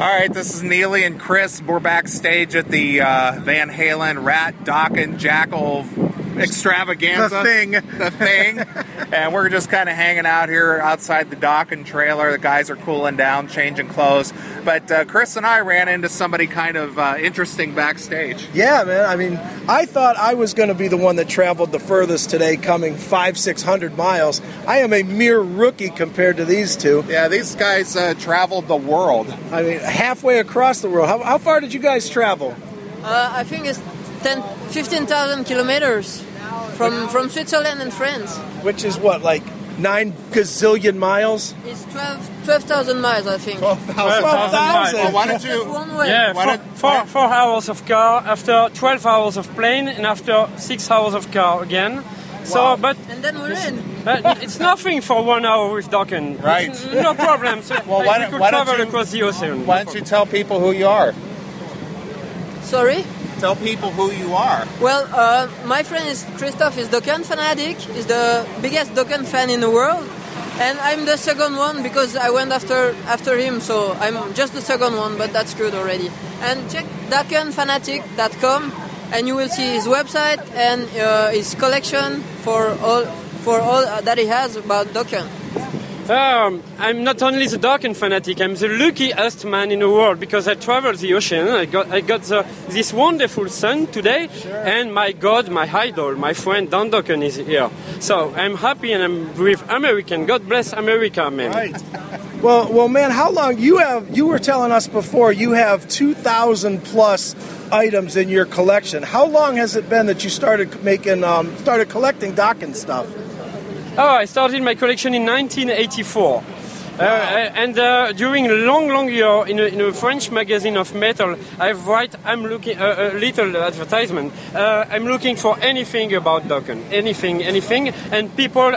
All right, this is Neeley and Chris. We're backstage at the Van Halen Rat Dokken Jackal extravaganza. The thing. And we're just kind of hanging out here outside the Dokken trailer. The guys are cooling down, changing clothes. But Chris and I ran into somebody kind of interesting backstage. Yeah, man. I mean, I thought I was going to be the one that traveled the furthest today, coming 500-600 miles. I am a mere rookie compared to these two. Yeah, these guys traveled the world. I mean, halfway across the world. How far did you guys travel? I think it's 15,000 kilometers from Switzerland and France. Which is what, like 9 gazillion miles? It's 12,000 miles, I think. 12,000 Well, why don't you... That's one way. Yeah, 4 hours of car, after 12 hours of plane, and after 6 hours of car again. So, but and then we're in. But it's nothing for 1 hour with Dokken. Right. No problem. So Well, we could travel across the ocean. Why don't you tell people who you are? Sorry? Tell people who you are. Well, my friend is Christoph, is Dokken fanatic. He's the biggest Dokken fan in the world. And I'm the second one because I went after him, so I'm just the second one, but that's good already. And check DokkenFanatic.com and you will see his website and his collection for all that he has about Dokken. I'm not only the Dokken fanatic, I'm the luckiest man in the world because I traveled the ocean. I got this wonderful sun today, and my God, my idol, my friend Don Dokken is here. So I'm happy and I'm with American. God bless America, man. Right. Well, man, how long you were telling us before you have 2,000 plus items in your collection. How long has it been that you started collecting Dokken stuff? Oh, I started my collection in 1984. And during a long year in a French magazine of metal, I'm looking a little advertisement. I'm looking for anything about Dokken, anything, and people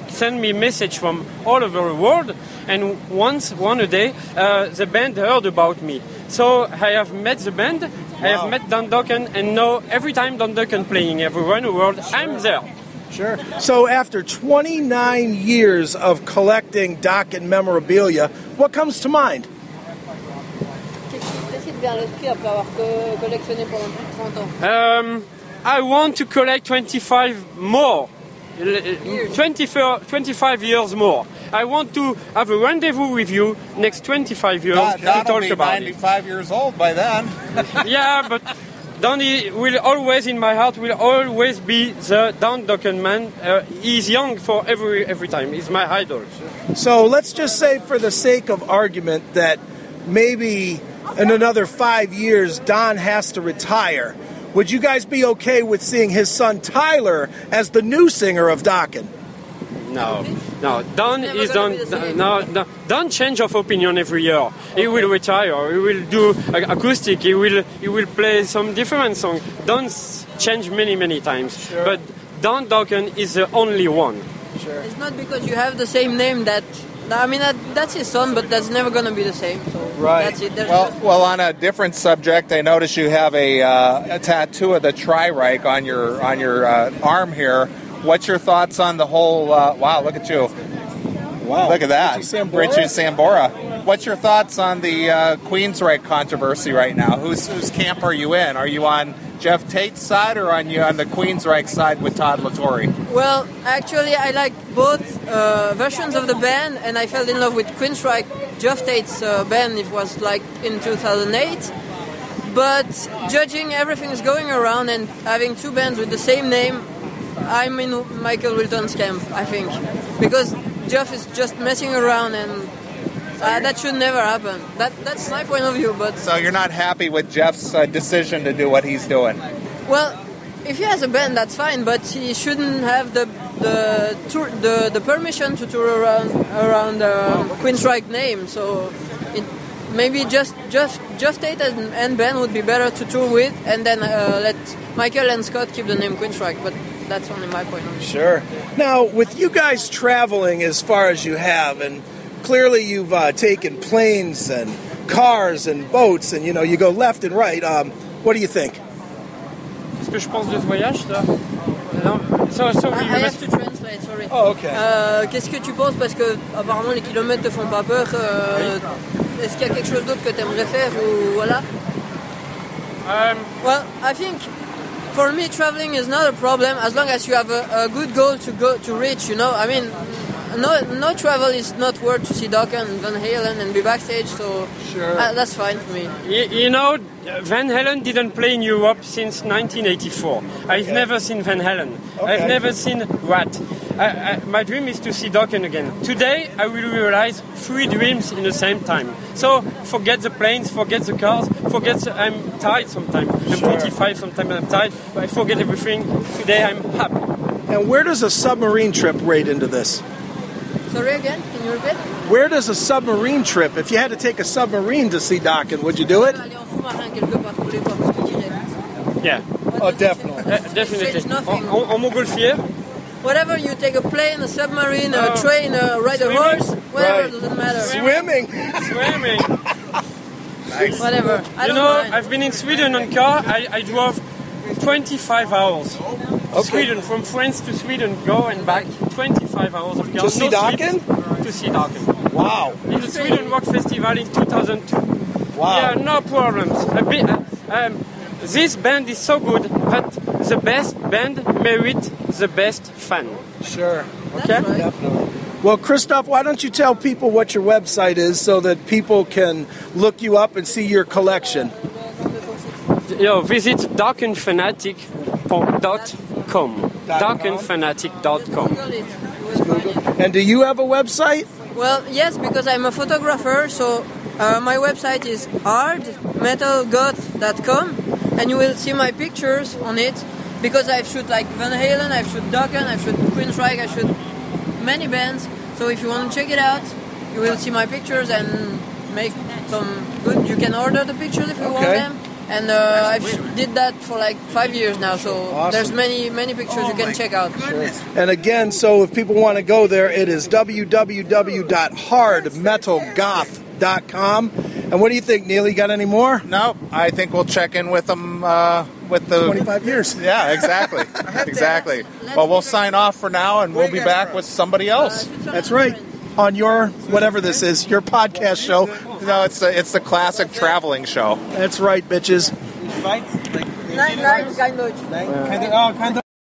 send me message from all over the world. And one day, the band heard about me. So I have met the band, I have met Don Dokken, and now every time Don Dokken playing everywhere in the world, I'm there. Sure. So after 29 years of collecting Dokken memorabilia, what comes to mind? I want to collect 25 years more. I want to have a rendezvous with you next 25 years to talk about it. 95 years old by then. Yeah, but Donny will always, in my heart, will always be the Don Dokken man. He's young for every time. He's my idol. So let's just say, for the sake of argument, that maybe in another 5 years, Don has to retire. Would you guys be okay with seeing his son Tyler as the new singer of Dokken? No. Don is Don. No. Don change of opinion every year. He will retire. He will do acoustic. He will play some different song. Don's changed many times. Sure. But Don Dokken is the only one. Sure. It's not because you have the same name that. I mean, that's his son, but that's never going to be the same. So right. That's it. Well, on a different subject, I notice you have a tattoo of the Tri-Reich on your arm here. What's your thoughts on the whole... wow, look at you. Wow. Look at that. Richie Sambora. What's your thoughts on the Queensryche controversy right now? Whose camp are you in? Are you on Jeff Tate's side or on the Queensryche side with Todd LaTorre? Well, actually, I like both versions of the band, and I fell in love with Queensryche, Jeff Tate's band. It was like in 2008. But judging everything is going around and having two bands with the same name, I'm in Michael Wilton's camp, I think, because Jeff is just messing around, and that should never happen. That's my point of view. But so you're not happy with Jeff's decision to do what he's doing? Well, if he has a band, that's fine, but he shouldn't have the permission to tour around Queensryche name. So maybe just Jeff Tate and Ben would be better to tour with, and then let Michael and Scott keep the name Queensryche. But that's only my point of view. Sure. Now, with you guys traveling as far as you have, and clearly you've taken planes and cars and boats, and you go left and right. What do you think? Qu'est-ce que je pense de ce voyage, là? I have to translate, sorry. Oh, okay. Qu'est-ce que tu penses, parce que apparemment les kilomètres te font pas peur, est-ce qu'il y a quelque chose d'autre que tu aimerais faire ou voilà? Well, I think for me traveling is not a problem as long as you have a good goal to reach, you know. I mean, no travel is not worth to see Dokken and Van Halen and be backstage, so sure. That's fine for me. You know, Van Halen didn't play in Europe since 1984. I've never seen Van Halen. Okay. I've never seen Rat. My dream is to see Dokken again. Today, I will realize 3 dreams in the same time. So, forget the planes, forget the cars, I'm tired sometimes. I'm 45, sometimes I'm tired, but I forget everything. Today, I'm happy. And where does a submarine trip rate into this? Sorry again, can you repeat? Where does a submarine trip, if you had to take a submarine to see Dokken, would you do it? Yeah. Oh, definitely. Definitely. En montgolfière. Whatever, you take a plane, a submarine, a train, ride a horse, whatever, doesn't matter. Swimming. Nice. Whatever. You know, I've been in Sweden on car. I drove 25 hours. Okay. Sweden, from France to Sweden, go and back, 25 hours of car. To see Dokken? To see Dokken. Wow. In the Sweden Rock Festival in 2002. Wow. Yeah, no problems. This band is so good that the best band merit the best fan. Sure. Okay? Right. Definitely. Well, Christophe, why don't you tell people what your website is so that people can look you up and see your collection? Visit dokkenfanatic.com. Dokkenfanatic.com. And do you have a website? Well, yes, because I'm a photographer, so my website is hardmetalgoth.com, and you will see my pictures on it, because I've shot like Van Halen, I've shot Dokken, I've shot Queensryche, I've shot many bands, so if you want to check it out, you will see my pictures and make some good, you can order the pictures if you want them. And I did that for like 5 years now, so awesome. There's many pictures you can check out. Sure. And again, so if people want to go there, it is www.hardmetalgoth.com. And what do you think, Neeley? Got any more? No, I think we'll check in with them with the 25 years. Yeah, exactly. Exactly. Well, we'll sign off for now, and we'll be back with somebody else. That's right. On your, whatever this is, your podcast show. No, it's the classic traveling show. That's right, bitches. Nein, kein Deutsch.